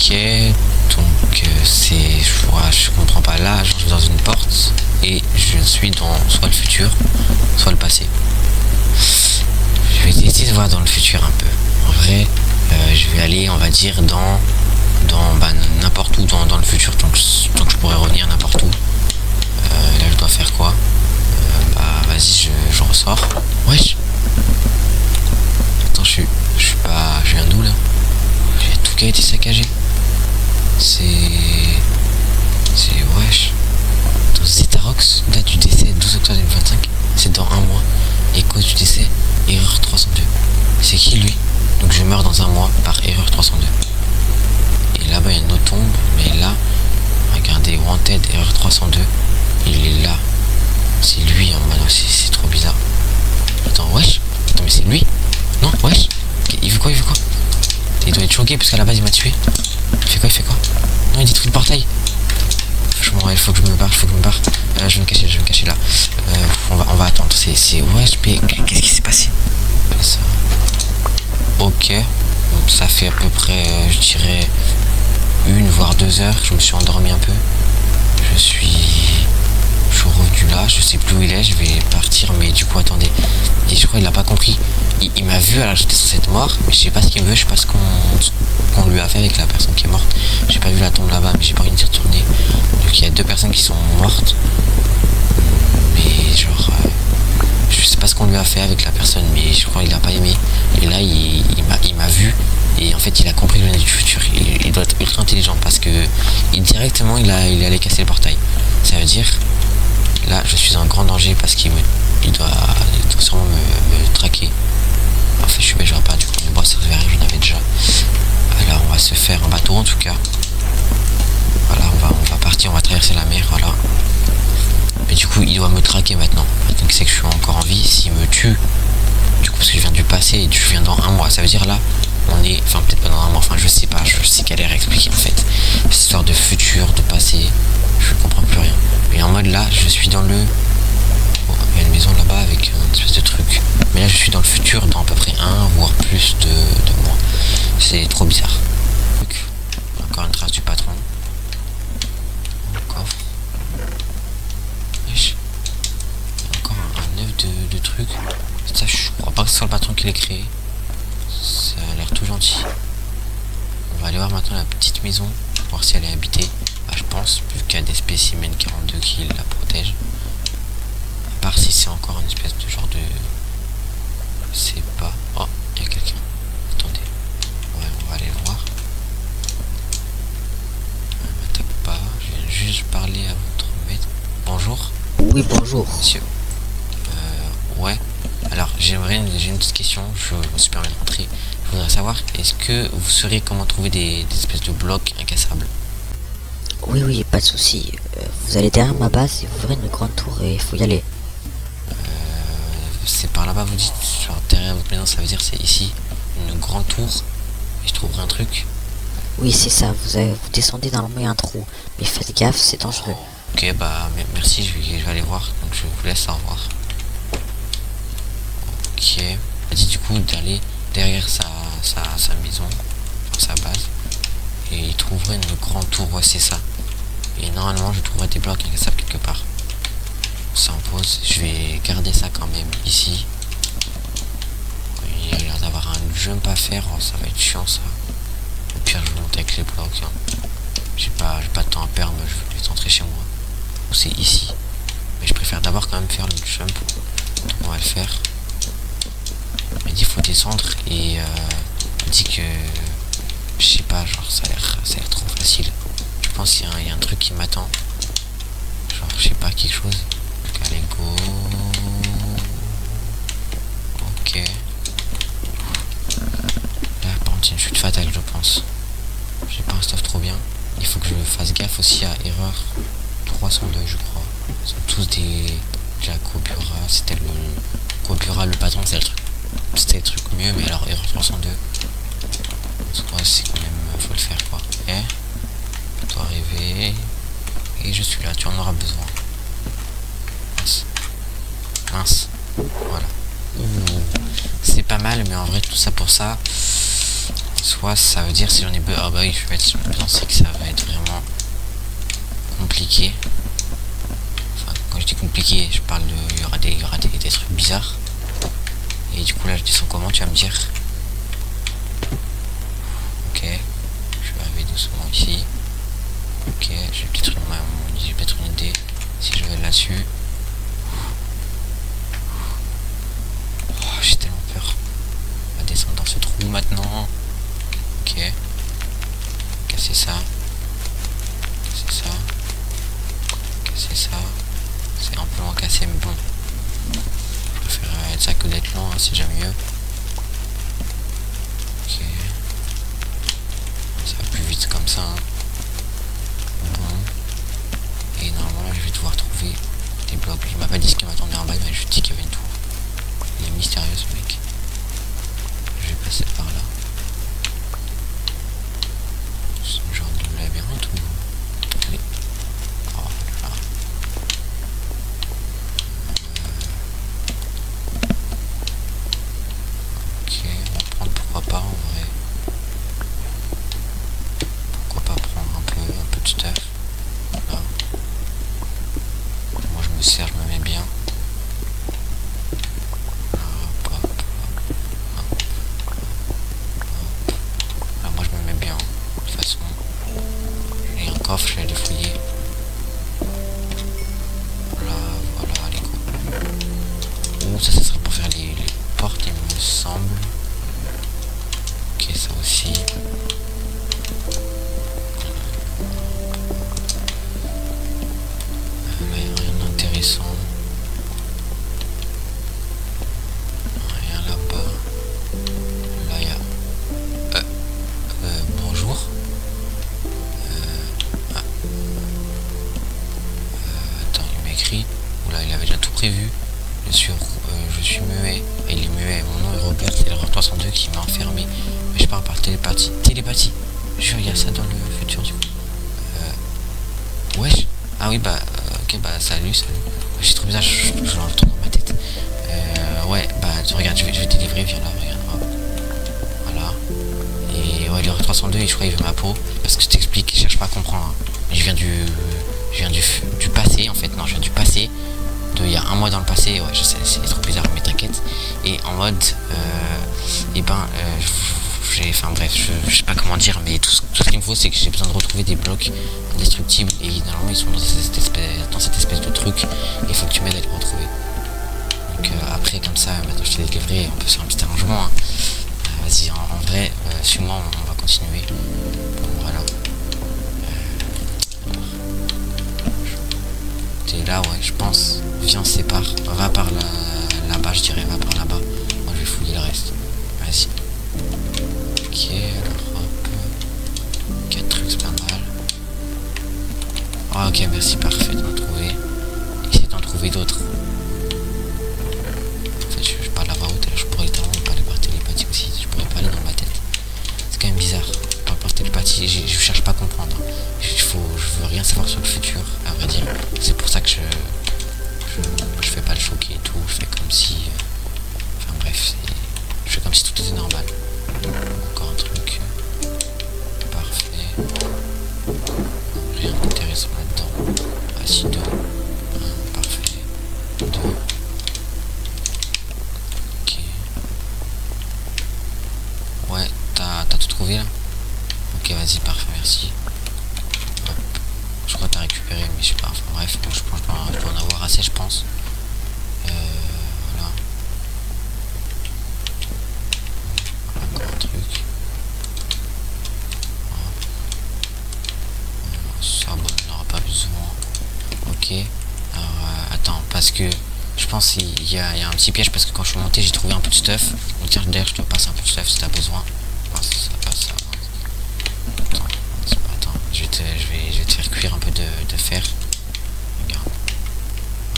Ok, donc je comprends pas. Là, je suis dans une porte et je suis dans soit le futur, soit le passé. Je vais essayer de voir dans le futur un peu. En vrai, je vais aller, on va dire, dans n'importe où dans le futur, tant que je pourrais revenir n'importe où. Là, je dois faire quoi? Vas-y, je ressors. Wesh. Attends, je suis pas... Je viens d'où là? J'ai tout qui a été saccagé. C'est wesh. Dans Zetarox, date du décès 12 octobre 2025. C'est dans un mois. Et cause du décès, erreur 302. C'est qui lui? Donc je meurs dans un mois par erreur 302. Et là-bas il y a une autre tombe. Mais là, regardez, Wanted, erreur 302. Il est là. C'est lui en mode, c'est trop bizarre. Attends, wesh. Attends, mais c'est lui? Non, wesh. Il veut quoi? Il doit être choqué parce qu'à la base il m'a tué. Il fait quoi? Non, il détruit le portail. Il faut que je me barre. Je vais me cacher là. On va attendre. C'est wesh, mais qu'est-ce qui s'est passé? Ça. Ok. Donc ça fait à peu près, je dirais, 1 voire 2 heures que je me suis endormi un peu. Je suis revenu là, je sais plus où il est, je vais partir, mais du coup attendez. Et je crois qu'il a pas compris. Il m'a vu, alors j'étais censé être mort, mais je sais pas ce qu'il me veut, je sais pas ce qu'on lui a fait avec la personne qui est morte. J'ai pas vu la tombe là-bas, mais j'ai pas envie d'y retourner. Donc il y a 2 personnes qui sont mortes. Mais genre je sais pas ce qu'on lui a fait avec la personne, mais je crois qu'il a pas aimé. Et là il m'a vu. Et en fait il a compris que je venais du futur. Il doit être ultra intelligent parce que directement il allait casser le portail. Ça veut dire là je suis en grand danger parce qu'il doit sûrement me traquer. En fait je suis bête, j'aurais pas dû prendre le bois, ça servait à rien, j'en avais déjà. Alors on va se faire un bateau en tout cas. Voilà, on va partir, on va traverser la mer, voilà. Mais du coup il doit me traquer maintenant. Maintenant qu'il sait que je suis encore en vie, s'il me tue, du coup parce que je viens du passé et je viens dans un mois, ça veut dire là on est, enfin peut-être pas dans un mois, enfin je sais pas, je sais qu'elle est expliquée en fait. Cette histoire de futur, de passé, je comprends plus rien. Mais en mode là, je suis dans le... Oh, il y a une maison là-bas avec une espèce de truc. Mais là je suis dans le futur, dans à peu près 1 voire plus de mois. C'est trop bizarre. Encore une trace du patron. Coffre. Wesh. Encore un œuf de trucs. Ça, je crois pas que ce soit le patron qui l'ait créé. Ça a l'air tout gentil. On va aller voir maintenant la petite maison, voir si elle est habitée. Je pense, vu qu'il y a des spécimens 42 qui la protègent. À part si c'est encore une espèce de genre de... Je sais pas. Oh, il y a quelqu'un. Attendez. Ouais, on va aller le voir. Ne m'attaque pas. Je viens juste parler à votre maître. Bonjour. Oui, bonjour. Monsieur. Ouais. Alors, j'ai une petite question. Je me suis permis de rentrer. Je voudrais savoir, est-ce que vous saurez comment trouver des espèces de blocs incassables? Oui, pas de souci. Vous allez derrière ma base et vous verrez une grande tour et il faut y aller. C'est par là-bas, vous dites, genre derrière votre maison, ça veut dire c'est ici, une grande tour, et je trouverai un truc. Oui, c'est ça. Vous descendez dans le il y a un trou. Mais faites gaffe, c'est dangereux. Ok, bah merci, je vais aller voir. Donc je vous laisse, au revoir. Ok. Il a dit du coup d'aller derrière sa maison, sa base. Et il trouverait une grande tour, ouais c'est ça. Et normalement je trouverai des blocs incassables quelque part. Ça en pose, je vais garder ça quand même ici. Il a l'air d'avoir un jump à faire, oh, ça va être chiant ça. Au pire je vais monter avec les blocs. Hein. J'ai pas de temps à perdre, je vais vite rentrer chez moi. C'est ici. Mais je préfère d'abord quand même faire le jump. Donc on va le faire. Il dit faut descendre et il dit que je sais pas, genre ça a l'air trop facile. Je pense qu'il y a un truc qui m'attend. Genre je sais pas, quelque chose. Donc allez go. Ok. Là par contre il y a une chute fatale je pense. J'ai pas un stuff trop bien. Il faut que je fasse gaffe aussi à erreur 302 je crois. Ils sont tous des Jacobura, c'était le Cobura, le patron c'était le truc mieux, mais alors erreur 302. C'est quand même, faut le faire quoi. Toi arriver. Et je suis là, tu en auras besoin. Mince. Voilà. C'est pas mal, mais en vrai tout ça pour ça. soit ça veut dire si j'en ai besoin. Ah bah oui, je vais penser que ça va être vraiment compliqué. Enfin, quand je dis compliqué, je parle de. Il y aura des trucs bizarres. Et du coup là je descends comment, tu vas me dire. Ok, je vais arriver doucement ici. Ok, j'ai peut-être une idée si je vais là-dessus. Oh, j'ai tellement peur. On va descendre dans ce trou maintenant. Ok. Casser ça. Casser ça. Casser ça. C'est un peu long à casser mais bon. Je préfère être ça que d'être lent, hein, c'est déjà mieux. Ok. Ça va plus vite comme ça. Hein. Bon. Et normalement là je vais devoir trouver des blocs. Il m'a pas dit ce qui m'attendait en bas, il m'a juste dit qu'il y avait une tour. Il est mystérieux ce mec. Je vais passer par là. C'est un genre de labyrinthe ou... Oui. Oh là. Ok, on va prendre pourquoi pas en vrai. Pourquoi pas prendre un peu de stuff. Là. Moi je me sers, je me mets bien. Là moi je me mets bien. De toute façon. J'ai un coffre, je vais aller fouiller. Voilà, allez go. Oh, ça serait pour faire les portes, il me semble. Ok, ça aussi. Là, il n'y a rien d'intéressant. Rien là-bas. Là, il y a... bonjour. Attends, il m'écrit. Oula, il avait déjà tout prévu. Je suis muet. Et il est muet. Mon nom est Robert, c'est l'erreur 302 qui m'a enfermé. Mais je pars par télépathie. Télépathie. Je regarde ça dans le futur du coup. Wesh. Ah oui, bah, ok, bah, salut. J'ai trop bizarre, je l'entends dans ma tête. Ouais, bah, regarde, je vais te délivrer, viens là, regarde. Hop. Voilà. Et ouais, l'erreur 302, et je crois qu'il veut ma peau. Parce que je t'explique, je cherche pas à comprendre. Hein. Je viens du passé, en fait. Non, je viens du passé. Il y a un mois dans le passé, ouais, je sais, c'est trop bizarre, mais t'inquiète. Et en mode, enfin bref, je sais pas comment dire, mais tout ce qu'il me faut, c'est que j'ai besoin de retrouver des blocs indestructibles. Et normalement, ils sont dans cette espèce de truc. Et il faut que tu m'aides à les retrouver. Donc après, comme ça, maintenant je t'ai délivré, on peut faire un petit arrangement. Hein. Vas-y, en vrai, suis-moi, on va continuer. Bon, voilà. T'es là, ouais, je pense. Viens, on se sépare. Va par là-bas, je dirais. Va par là-bas. Moi, je vais fouiller le reste. Vas-y. Ok, alors hop. 4 trucs, c'est pas mal. Ah, ok, merci, parfait d'en trouver. Essaye d'en trouver d'autres. En fait, je parle à voix haute, je pourrais littéralement parler par télépathie aussi. Je pourrais parler dans ma tête. C'est quand même bizarre. Par télépathie, je cherche pas à comprendre. Hein. Je veux rien savoir sur le futur, à vrai dire. C'est pour ça que je fais pas le choquer et tout. Je fais comme si... enfin bref, je fais comme si tout était normal. Encore un truc. Parfait. Rien d'intéressant là-dedans. Ah si, 2. Parfait. 2. Ok. Ouais, t'as tout trouvé là? Ok, vas-y, parfait, merci. Hop. Je crois que t'as récupéré, mais je sais pas. Enfin bref, je peux en avoir assez, je pense. Voilà. Encore un truc. Ça, bon, on n'aura pas besoin. Ok. Alors, attends, parce que je pense qu'il y a un petit piège, parce que quand je suis monté, j'ai trouvé un peu de stuff. Donc tiens, d'ailleurs, je te passe un peu de stuff si t'as besoin. Ça passe, ça. Attends, je vais te faire cuire un peu de fer. Regarde.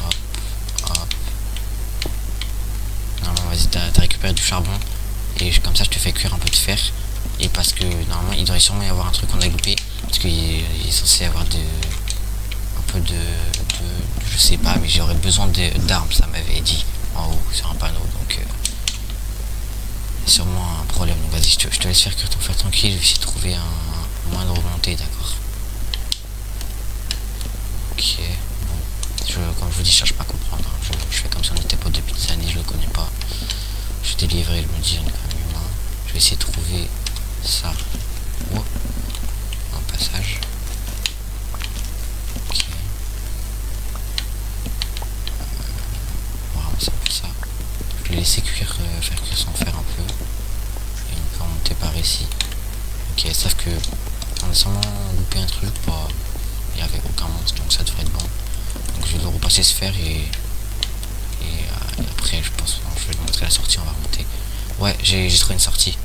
Hop, hop. Normalement, vas-y, t'as récupéré du charbon. Et comme ça, je te fais cuire un peu de fer. Et parce que normalement, il devrait sûrement y avoir un truc qu'on a loupé. Parce qu'il est censé avoir un peu de je sais pas, mais j'aurais besoin d'armes, ça m'avait dit en haut sur un panneau. Donc c'est sûrement un problème. Donc vas-y, je te laisse faire cuire ton fer tranquille. Je vais essayer de trouver un moyen de remonter, d'accord. Ok, bon. Comme je vous dis, je cherche pas à comprendre. Hein. Je fais comme si on était potes depuis des années, je le connais pas. Je suis délivré, je me dis, on est quand même humain. Je vais essayer de trouver ça. Oh, un passage. Ok. On va ramasser un peu ça. Je vais laisser cuire, faire cuire son fer un peu. Et on peut remonter par ici. Ok, sauf que on a sûrement loupé un truc. Bah, il n'y avait aucun monstre, donc ça devrait être bon. Donc je vais repasser ce fer et après je pense je vais te montrer la sortie, on va remonter. Ouais, j'ai trouvé une sortie.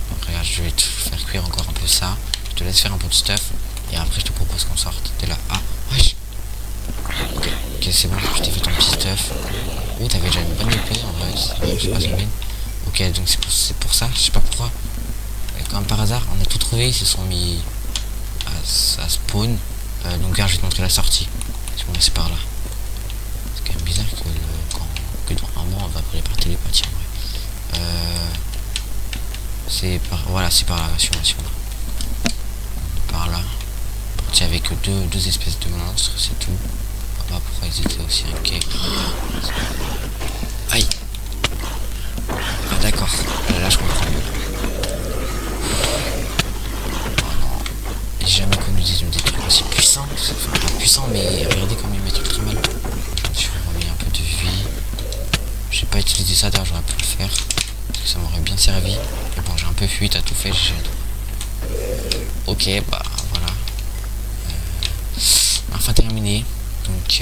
Donc regarde, je vais te faire cuire encore un peu ça. Je te laisse faire un peu de stuff et après je te propose qu'on sorte. T'es là. Ah, wesh. Ok, c'est bon, je t'ai fait ton petit stuff. Oh, t'avais déjà une bonne épée en vrai, c'est pas une mine. Ok, donc c'est pour ça, je sais pas pourquoi. Comme par hasard, on a tout trouvé, ils se sont mis à spawn. Donc regarde, je vais te montrer la sortie. Je vais passer par là. C'est quand même bizarre que dans un mois on va appeler par télépathie en vrai. C'est par. Voilà, c'est par là, sur là. Par là. Parti avec deux espèces de monstres, c'est tout. Voilà pourquoi ils étaient aussi inquiets. Aïe. Ah d'accord, là je comprends mieux. J'ai jamais connu des trucs aussi puissants. Enfin, pas puissants, mais regardez comme ils mettent ultra mal. Je vais remettre un peu de vie. J'ai pas utilisé ça d'ailleurs, j'aurais pu le faire. Parce que ça m'aurait bien servi. Mais bon, j'ai un peu fui, t'as tout fait. Ok, bah voilà. Enfin terminé. Donc,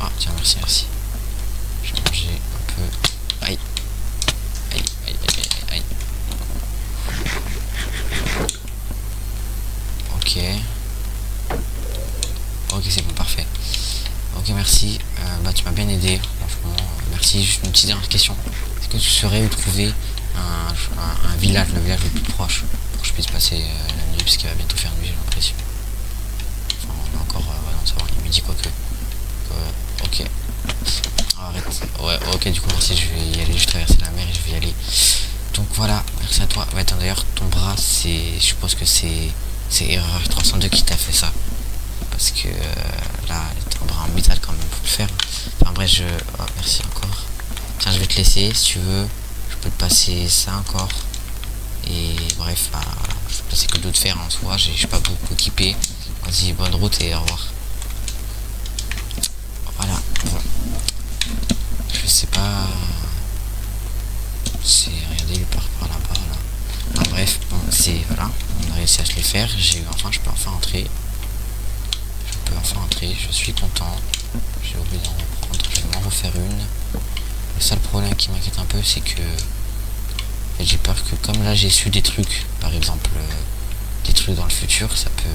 ah tiens, merci. Je vais manger un peu. Aïe. Aïe. Ok, c'est bon, parfait. Ok, merci. Bah, tu m'as bien aidé, franchement. Merci. Juste une petite dernière question. Est-ce que tu saurais où trouver un village, le village le plus proche, pour que je puisse passer la nuit, parce qu'il va bientôt faire nuit, j'ai l'impression. Enfin, on est encore dans savoir il midi, quoique. Ok. Arrête. Ouais, ok, du coup, merci. Je vais y aller. Je vais traverser la mer et je vais y aller. Donc voilà, merci à toi. Ouais, attends, d'ailleurs, ton bras, je suppose que c'est Erreur 302 qui t'a fait ça. Parce que là, t'as un bras en métal quand même pour le faire. Enfin bref, oh, merci encore. Tiens, je vais te laisser si tu veux. Je peux te passer ça encore. Et bref, bah, je peux te passer que d'autres fer en soi. Je suis pas beaucoup équipé. Vas-y, bonne route et au revoir. Voilà, bon. Je sais pas. C'est. Regardez, il part par là-bas là. Enfin, bref, bon, c'est. Voilà. On a réussi à se les faire. Je peux enfin entrer. Je suis content. J'ai oublié d'en reprendre. Je vais m'en refaire une. Le seul problème qui m'inquiète un peu, c'est que j'ai peur que comme là j'ai su des trucs, par exemple des trucs dans le futur, ça peut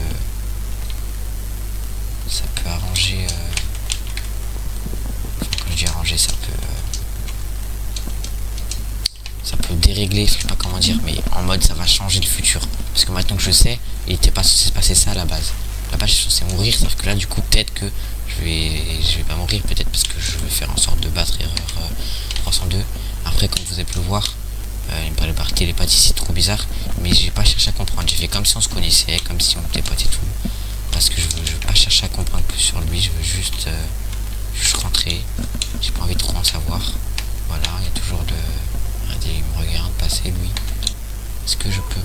arranger. Enfin, quand je dis arranger, ça peut dérégler, je sais pas comment dire, mais en mode ça va changer le futur. Parce que maintenant que je sais, il était pas censé se passer ça à la base. Là-bas, je suis censé mourir, sauf que là, du coup, peut-être que je vais pas mourir, peut-être parce que je vais faire en sorte de battre Erreur 302. Après, comme vous avez pu le voir, il me parlait par télépathie, c'est trop bizarre, mais j'ai pas cherché à comprendre. J'ai fait comme si on se connaissait, comme si on était potes et tout, parce que je veux pas chercher à comprendre plus sur lui, je veux juste rentrer. J'ai pas envie de trop en savoir. Voilà, il y a toujours de. Regardez, il me regarde passer, lui. Est-ce que je peux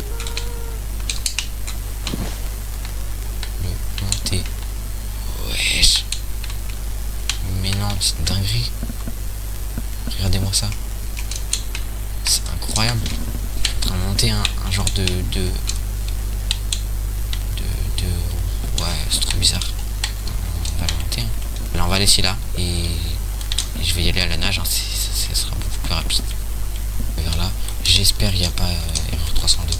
monter? Wesh. Mais non, c'est une dinguerie. Regardez-moi ça. C'est incroyable. Je suis en train de monter un genre de... Ouais, c'est trop bizarre. On va le monter. Hein. Là, on va laisser là. Et je vais y aller à la nage. Hein. Ça sera beaucoup plus rapide. Vers là. J'espère qu'il n'y a pas Erreur 302.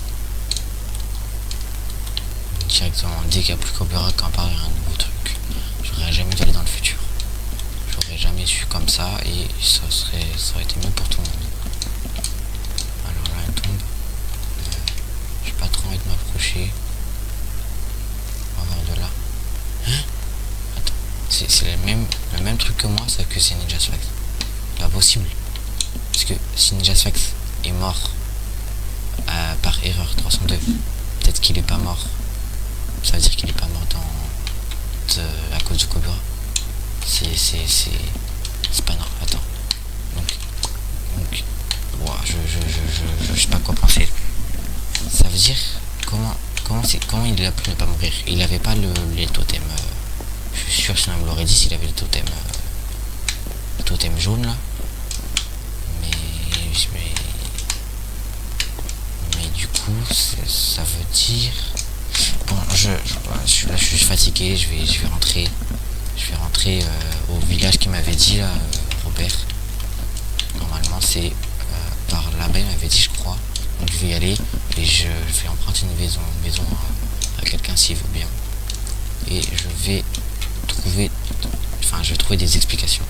Directement, dès qu'il n'y a plus qu'Opéra, quand parle, il y a un nouveau truc. J'aurais jamais dû aller dans le futur. J'aurais jamais su comme ça et ça aurait été mieux pour tout le monde. Alors là, elle tombe. J'ai pas trop envie de m'approcher. On va voir de là. Hein? Attends, c'est le même truc que moi, sauf que c'est Ninja Sphinx. Pas possible. Parce que si Ninja Sphinx est mort par erreur 302. Peut-être qu'il est pas mort. Ça veut dire qu'il est pas mort à cause du Cobra. C'est pas normal. Attends. Donc ouah, je sais pas quoi penser. Ça veut dire comment il a pu ne pas mourir. Il avait pas les totems. Je suis sûr sinon il me l'aurait dit s'il avait le totem jaune là. Mais du coup ça veut dire bon je suis fatigué, je vais rentrer au village qu'il m'avait dit là, Robert. Normalement c'est par là-bas il m'avait dit je crois. Donc je vais y aller et je vais emprunter une maison à quelqu'un s'il veut bien. Et je vais trouver des explications.